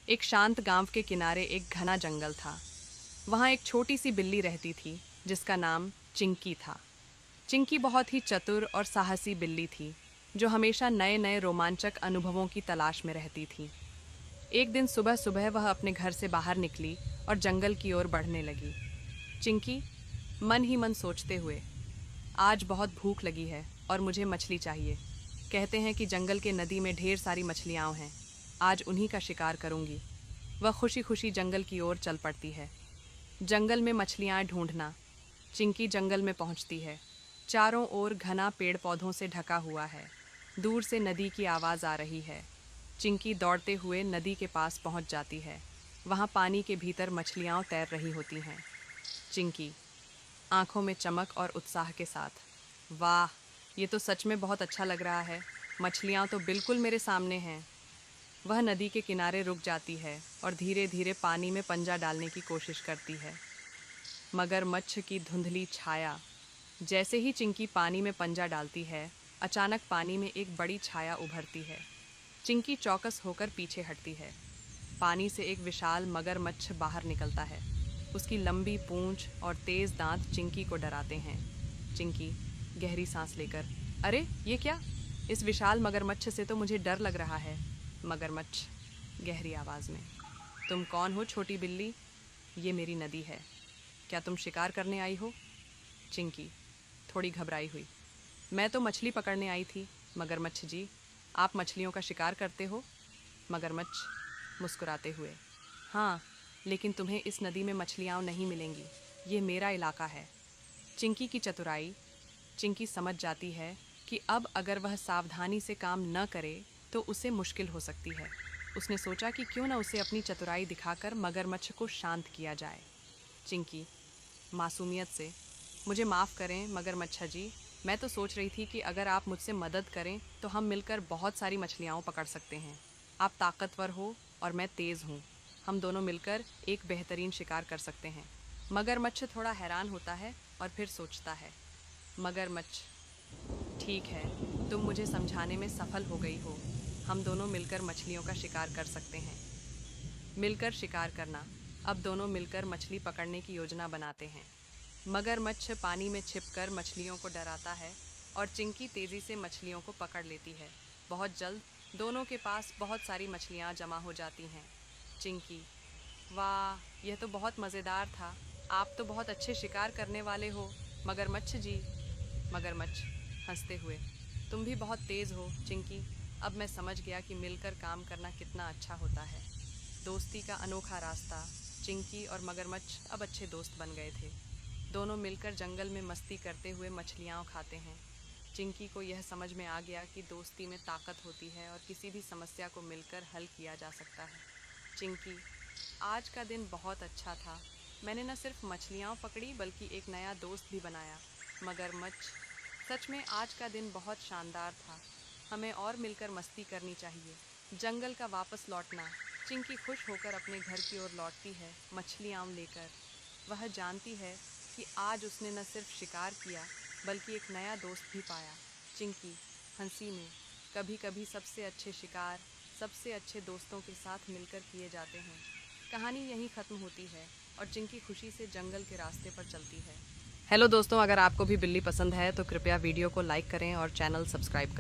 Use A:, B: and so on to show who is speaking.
A: एक शांत गांव के किनारे एक घना जंगल था। वहाँ एक छोटी सी बिल्ली रहती थी जिसका नाम चिंकी था। चिंकी बहुत ही चतुर और साहसी बिल्ली थी जो हमेशा नए नए रोमांचक अनुभवों की तलाश में रहती थी। एक दिन सुबह सुबह वह अपने घर से बाहर निकली और जंगल की ओर बढ़ने लगी। चिंकी मन ही मन सोचते हुए, आज बहुत भूख लगी है और मुझे मछली चाहिए। कहते हैं कि जंगल के नदी में ढेर सारी मछलियाँ हैं। आज उन्हीं का शिकार करूंगी। वह खुशी खुशी जंगल की ओर चल पड़ती है। जंगल में मछलियाँ ढूंढना। चिंकी जंगल में पहुंचती है। चारों ओर घना पेड़ पौधों से ढका हुआ है। दूर से नदी की आवाज़ आ रही है। चिंकी दौड़ते हुए नदी के पास पहुंच जाती है। वहाँ पानी के भीतर मछलियाँ तैर रही होती हैं। चिंकी आंखों में चमक और उत्साह के साथ, वाह, ये तो सच में बहुत अच्छा लग रहा है। मछलियाँ तो बिल्कुल मेरे सामने हैं। वह नदी के किनारे रुक जाती है और धीरे धीरे पानी में पंजा डालने की कोशिश करती है। मगरमच्छ की धुंधली छाया। जैसे ही चिंकी पानी में पंजा डालती है, अचानक पानी में एक बड़ी छाया उभरती है। चिंकी चौकस होकर पीछे हटती है। पानी से एक विशाल मगरमच्छ बाहर निकलता है। उसकी लंबी पूंछ और तेज दांत चिंकी को डराते हैं। चिंकी गहरी सांस लेकर, अरे ये क्या? इस विशाल मगरमच्छ से तो मुझे डर लग रहा है। मगरमच्छ गहरी आवाज़ में, तुम कौन हो छोटी बिल्ली? ये मेरी नदी है। क्या तुम शिकार करने आई हो? चिंकी थोड़ी घबराई हुई, मैं तो मछली पकड़ने आई थी। मगरमच्छ जी, आप मछलियों का शिकार करते हो? मगरमच्छ मुस्कुराते हुए, हाँ, लेकिन तुम्हें इस नदी में मछलियाँ नहीं मिलेंगी। ये मेरा इलाका है। चिंकी की चतुराई। चिंकी समझ जाती है कि अब अगर वह सावधानी से काम न करे तो उसे मुश्किल हो सकती है। उसने सोचा कि क्यों न उसे अपनी चतुराई दिखाकर मगरमच्छ को शांत किया जाए। चिंकी मासूमियत से, मुझे माफ़ करें मगरमच्छ जी, मैं तो सोच रही थी कि अगर आप मुझसे मदद करें तो हम मिलकर बहुत सारी मछलियाँ पकड़ सकते हैं। आप ताकतवर हो और मैं तेज़ हूँ। हम दोनों मिलकर एक बेहतरीन शिकार कर सकते हैं। मगरमच्छ थोड़ा हैरान होता है और फिर सोचता है। मगरमच्छ, ठीक है, तुम मुझे समझाने में सफल हो गई हो। हम दोनों मिलकर मछलियों का शिकार कर सकते हैं। मिलकर शिकार करना। अब दोनों मिलकर मछली पकड़ने की योजना बनाते हैं। मगरमच्छ पानी में छिपकर मछलियों को डराता है और चिंकी तेज़ी से मछलियों को पकड़ लेती है। बहुत जल्द दोनों के पास बहुत सारी मछलियाँ जमा हो जाती हैं। चिंकी, वाह, यह तो बहुत मज़ेदार था। आप तो बहुत अच्छे शिकार करने वाले हो मगरमच्छ जी। मगरमच्छ हंसते हुए, तुम भी बहुत तेज़ हो चिंकी। अब मैं समझ गया कि मिलकर काम करना कितना अच्छा होता है। दोस्ती का अनोखा रास्ता। चिंकी और मगरमच्छ अब अच्छे दोस्त बन गए थे। दोनों मिलकर जंगल में मस्ती करते हुए मछलियाँ खाते हैं। चिंकी को यह समझ में आ गया कि दोस्ती में ताकत होती है और किसी भी समस्या को मिलकर हल किया जा सकता है। चिंकी, आज का दिन बहुत अच्छा था। मैंने न सिर्फ मछलियाँ पकड़ी बल्कि एक नया दोस्त भी बनाया। मगरमच्छ, सच में आज का दिन बहुत शानदार था। हमें और मिलकर मस्ती करनी चाहिए। जंगल का वापस लौटना। चिंकी खुश होकर अपने घर की ओर लौटती है, मछलियाँ लेकर। वह जानती है कि आज उसने न सिर्फ शिकार किया बल्कि एक नया दोस्त भी पाया। चिंकी हंसी में, कभी कभी सबसे अच्छे शिकार सबसे अच्छे दोस्तों के साथ मिलकर किए जाते हैं। कहानी यहीं ख़त्म होती है और चिंकी खुशी से जंगल के रास्ते पर चलती है। हेलो दोस्तों, अगर आपको भी बिल्ली पसंद है तो कृपया वीडियो को लाइक करें और चैनल सब्सक्राइब करें।